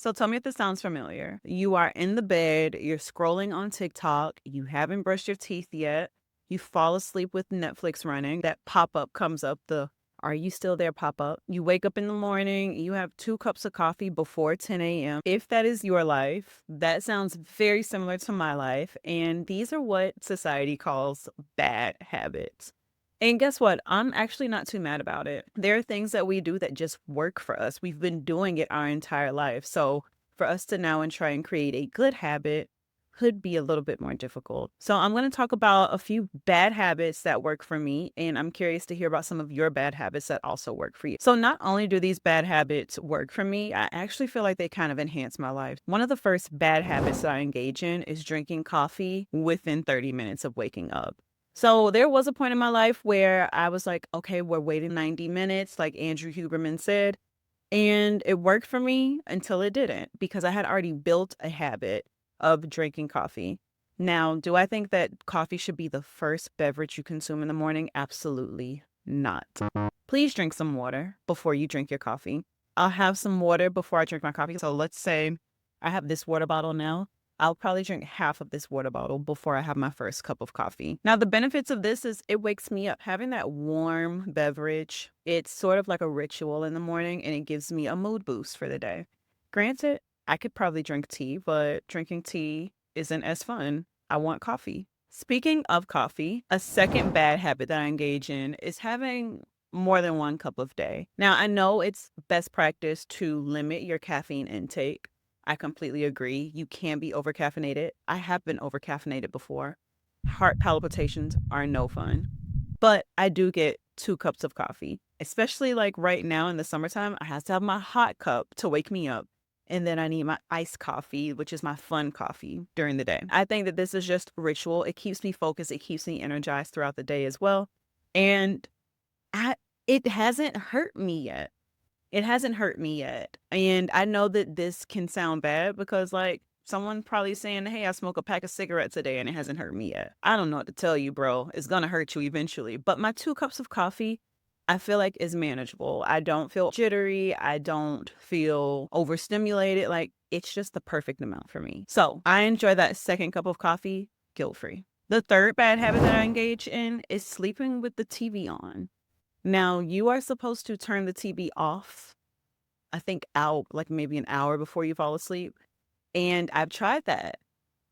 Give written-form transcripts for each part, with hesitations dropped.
So tell me if this sounds familiar. You are in the bed, you're scrolling on TikTok, you haven't brushed your teeth yet, you fall asleep with Netflix running, that pop up comes up, the "Are you still there?" pop up. You wake up in the morning, you have 2 cups of coffee before 10 a.m. If that is your life, that sounds very similar to my life. And these are what society calls bad habits. And guess what? I'm actually not too mad about it. There are things that we do that just work for us. We've been doing it our entire life. So for us to now and try and create a good habit could be a little bit more difficult. So I'm going to talk about a few bad habits that work for me. And I'm curious to hear about some of your bad habits that also work for you. So not only do these bad habits work for me, I actually feel like they kind of enhance my life. One of the first bad habits that I engage in is drinking coffee within 30 minutes of waking up. So there was a point in my life where I was like, okay, we're waiting 90 minutes, like Andrew Huberman said. And it worked for me until it didn't because I had already built a habit of drinking coffee. Now, do I think that coffee should be the first beverage you consume in the morning? Absolutely not. Please drink some water before you drink your coffee. I'll have some water before I drink my coffee. So let's say I have this water bottle now. I'll probably drink half of this water bottle before I have my first cup of coffee. Now, the benefits of this is it wakes me up. Having that warm beverage, it's sort of like a ritual in the morning and it gives me a mood boost for the day. Granted, I could probably drink tea, but drinking tea isn't as fun. I want coffee. Speaking of coffee, a second bad habit that I engage in is having more than 1 cup of day. Now, I know it's best practice to limit your caffeine intake. I completely agree. You can be overcaffeinated. I have been overcaffeinated before. Heart palpitations are no fun. But I do get 2 cups of coffee, especially like right now in the summertime. I have to have my hot cup to wake me up. And then I need my iced coffee, which is my fun coffee during the day. I think that this is just ritual. It keeps me focused. It keeps me energized throughout the day as well. And I, it hasn't hurt me yet. It hasn't hurt me yet. And I know that this can sound bad because, like, someone probably saying, hey, I smoke a pack of cigarettes a day and it hasn't hurt me yet. I don't know what to tell you, bro. It's going to hurt you eventually. But my 2 cups of coffee, I feel like is manageable. I don't feel jittery. I don't feel overstimulated. Like, it's just the perfect amount for me. So I enjoy that second cup of coffee guilt free. The third bad habit that I engage in is sleeping with the TV on. Now, you are supposed to turn the TV off, I think out like maybe an hour before you fall asleep. And I've tried that,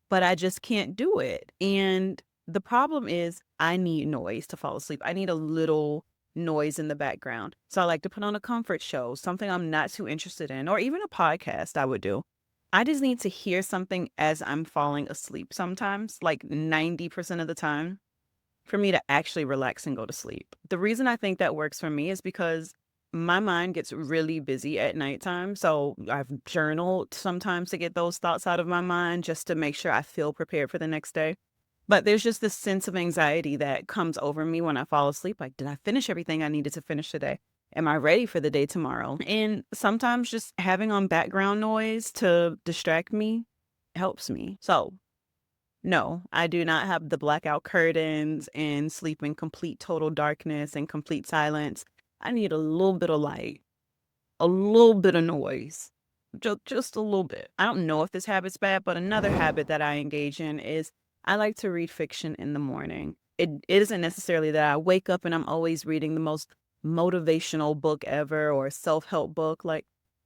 but I just can't do it. And the problem is I need noise to fall asleep. I need a little noise in the background. So I like to put on a comfort show, something I'm not too interested in, or even a podcast I would do. I just need to hear something as I'm falling asleep sometimes, like 90% of the time for me to actually relax and go to sleep. The reason I think that works for me is because my mind gets really busy at nighttime. So I've journaled sometimes to get those thoughts out of my mind just to make sure I feel prepared for the next day. But there's just this sense of anxiety that comes over me when I fall asleep. Like, did I finish everything I needed to finish today? Am I ready for the day tomorrow? And sometimes just having on background noise to distract me helps me. So no, I do not have the blackout curtains and sleep in complete total darkness and complete silence. I need a little bit of light, a little bit of noise, just a little bit. I don't know if this habit's bad, but another habit that I engage in is I like to read fiction in the morning. It isn't necessarily that I wake up and I'm always reading the most motivational book ever or self-help book. Like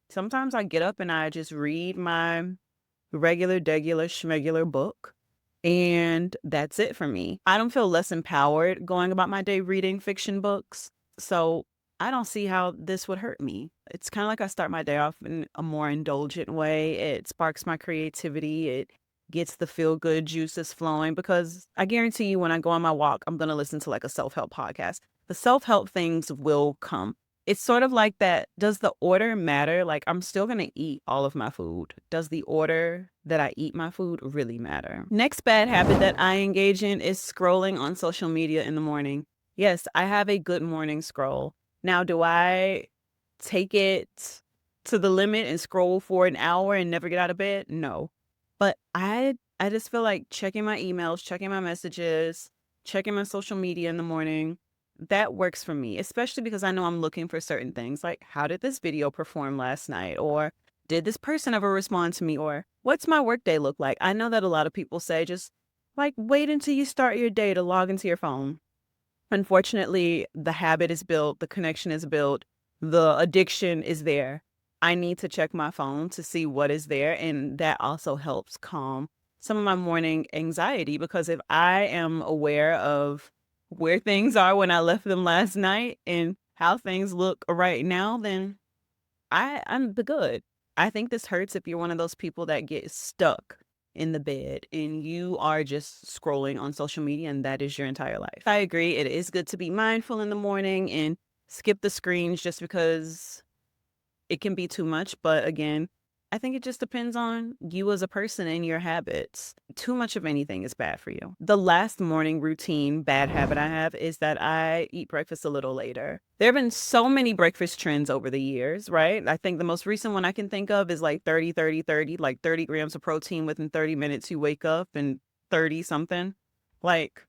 sometimes I get up and I just read my regular, degular, schmegular book. And that's it for me. I don't feel less empowered going about my day reading fiction books. So I don't see how this would hurt me. It's kind of like I start my day off in a more indulgent way. It sparks my creativity. It gets the feel good juices flowing because I guarantee you when I go on my walk, I'm going to listen to like a self help podcast. The self help things will come. It's sort of like that. Does the order matter? Like, I'm still going to eat all of my food. Does the order that I eat my food really matter? Next bad habit that I engage in is scrolling on social media in the morning. Yes, I have a good morning scroll. Now, do I take it to the limit and scroll for an hour and never get out of bed? No. But I just feel like checking my emails, checking my messages, checking my social media in the morning, that works for me, especially because I know I'm looking for certain things like how did this video perform last night? Or did this person ever respond to me? Or what's my workday look like? I know that a lot of people say just like wait until you start your day to log into your phone. Unfortunately, the habit is built, the connection is built, the addiction is there. I need to check my phone to see what is there. And that also helps calm some of my morning anxiety because if I am aware of where things are when I left them last night and how things look right now, then I'm the good. I think this hurts if you're one of those people that get stuck in the bed and you are just scrolling on social media and that is your entire life. I agree. It is good to be mindful in the morning and skip the screens just because it can be too much. But again, I think it just depends on you as a person and your habits. Too much of anything is bad for you. The last morning routine bad habit I have is that I eat breakfast a little later. There have been so many breakfast trends over the years, right? I think the most recent one I can think of is like 30, 30, 30, like 30 grams of protein within 30 minutes you wake up and 30 something. Like,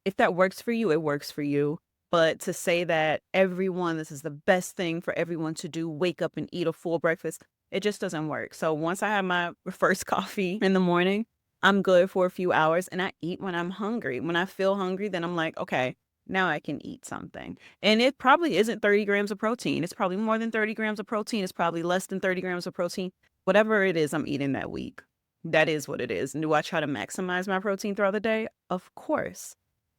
if that works for you, it works for you. But to say that this is the best thing for everyone to do, wake up and eat a full breakfast, it just doesn't work. So once I have my first coffee in the morning, I'm good for a few hours and I eat when I'm hungry. When I feel hungry, then I'm like, okay, now I can eat something. And it probably isn't 30 grams of protein. It's probably more than 30 grams of protein. It's probably less than 30 grams of protein. Whatever it is I'm eating that week, that is what it is. And do I try to maximize my protein throughout the day? Of course.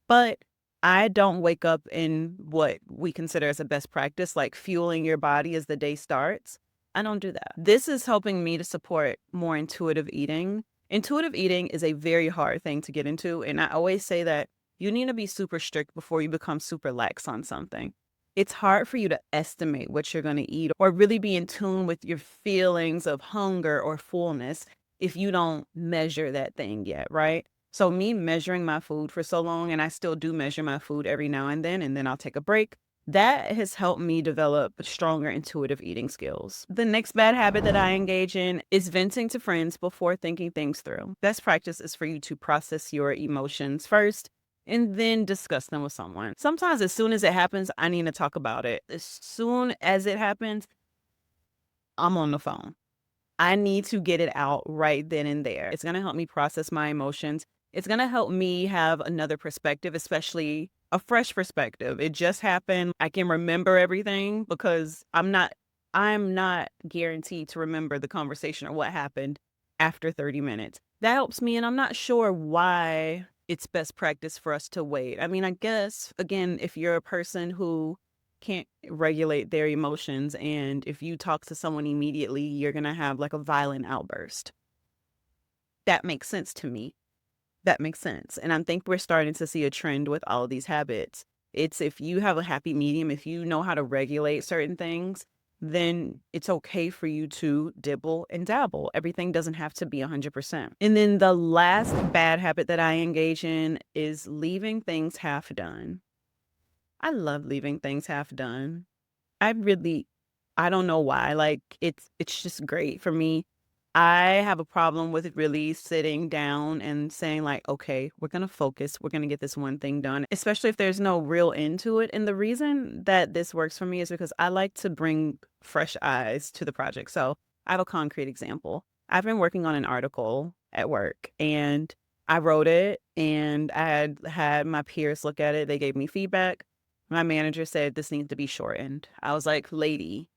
But I don't wake up in what we consider as a best practice, like fueling your body as the day starts. I don't do that. This is helping me to support more intuitive eating. Intuitive eating is a very hard thing to get into. And I always say that you need to be super strict before you become super lax on something. It's hard for you to estimate what you're going to eat or really be in tune with your feelings of hunger or fullness if you don't measure that thing yet, right? So me measuring my food for so long, and I still do measure my food every now and then I'll take a break. That has helped me develop stronger intuitive eating skills. The next bad habit that I engage in is venting to friends before thinking things through. Best practice is for you to process your emotions first and then discuss them with someone. Sometimes as soon as it happens, I need to talk about it. As soon as it happens, I'm on the phone. I need to get it out right then and there. It's going to help me process my emotions. It's going to help me have another perspective, especially a fresh perspective. It just happened. I can remember everything because I'm not guaranteed to remember the conversation or what happened after 30 minutes. That helps me, and I'm not sure why it's best practice for us to wait. I mean, I guess, again, if you're a person who can't regulate their emotions, and if you talk to someone immediately, you're going to have like a violent outburst. That makes sense to me. That makes sense. And I think we're starting to see a trend with all of these habits. It's if you have a happy medium, if you know how to regulate certain things, then it's okay for you to dibble and dabble. Everything doesn't have to be 100%. And then the last bad habit that I engage in is leaving things half done. I love leaving things half done. I don't know why. Like it's just great for me. I have a problem with really sitting down and saying like, okay, we're going to focus. We're going to get this one thing done, especially if there's no real end to it. And the reason that this works for me is because I like to bring fresh eyes to the project. So I have a concrete example. I've been working on an article at work and I wrote it and I had my peers look at it. They gave me feedback. My manager said this needs to be shortened. I was like, lady,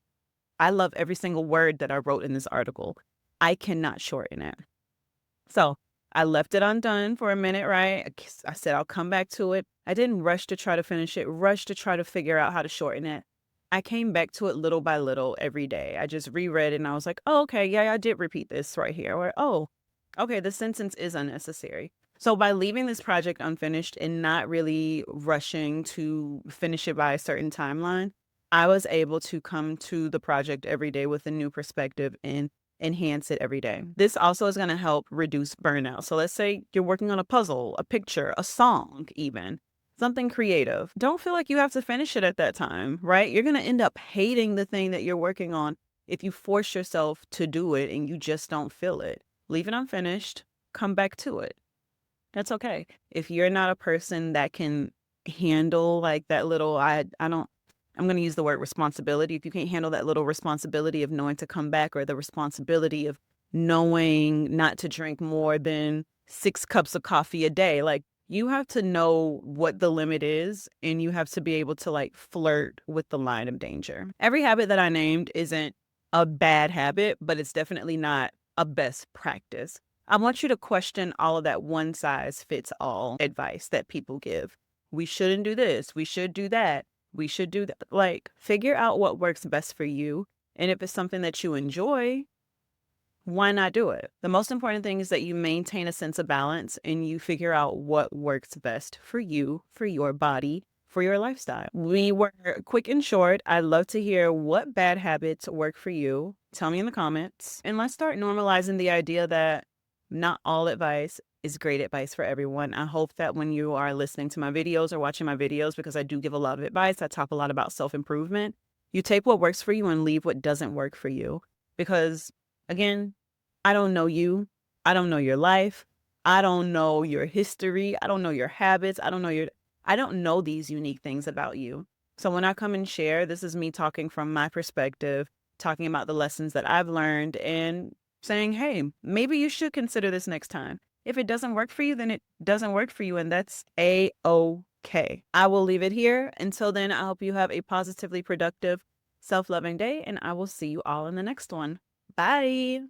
I love every single word that I wrote in this article. I cannot shorten it. So I left it undone for a minute, right? I said, I'll come back to it. I didn't rush to try to finish it, rush to try to figure out how to shorten it. I came back to it little by little every day. I just reread it and I was like, oh, okay, yeah, I did repeat this right here. Or, oh, okay, the sentence is unnecessary. So by leaving this project unfinished and not really rushing to finish it by a certain timeline, I was able to come to the project every day with a new perspective and enhance it every day. This also is going to help reduce burnout. So let's say you're working on a puzzle, a picture, a song, even something creative. Don't feel like you have to finish it at that time, right? You're going to end up hating the thing that you're working on if you force yourself to do it and you just don't feel it. Leave it unfinished, come back to it. That's okay. If you're not a person that can handle like that little, I don't, I'm going to use the word responsibility. If you can't handle that little responsibility of knowing to come back, or the responsibility of knowing not to drink more than 6 cups of coffee a day, like, you have to know what the limit is, and you have to be able to like flirt with the line of danger. Every habit that I named isn't a bad habit, but it's definitely not a best practice. I want you to question all of that one size fits all advice that people give. We shouldn't do this. We should do that. We should do that. Like, figure out what works best for you. And if it's something that you enjoy, why not do it? The most important thing is that you maintain a sense of balance and you figure out what works best for you, for your body, for your lifestyle. We were quick and short. I'd love to hear what bad habits work for you. Tell me in the comments. And let's start normalizing the idea that not all advice is great advice for everyone. I hope that when you are listening to my videos or watching my videos, because I do give a lot of advice, I talk a lot about self-improvement, you take what works for you and leave what doesn't work for you. Because again, I don't know you. I don't know your life. I don't know your history. I don't know your habits. I don't know these unique things about you. So when I come and share, this is me talking from my perspective, talking about the lessons that I've learned and saying, hey, maybe you should consider this next time. If it doesn't work for you, then it doesn't work for you, and that's A-OK. I will leave it here. Until then, I hope you have a positively productive, self-loving day, and I will see you all in the next one. Bye.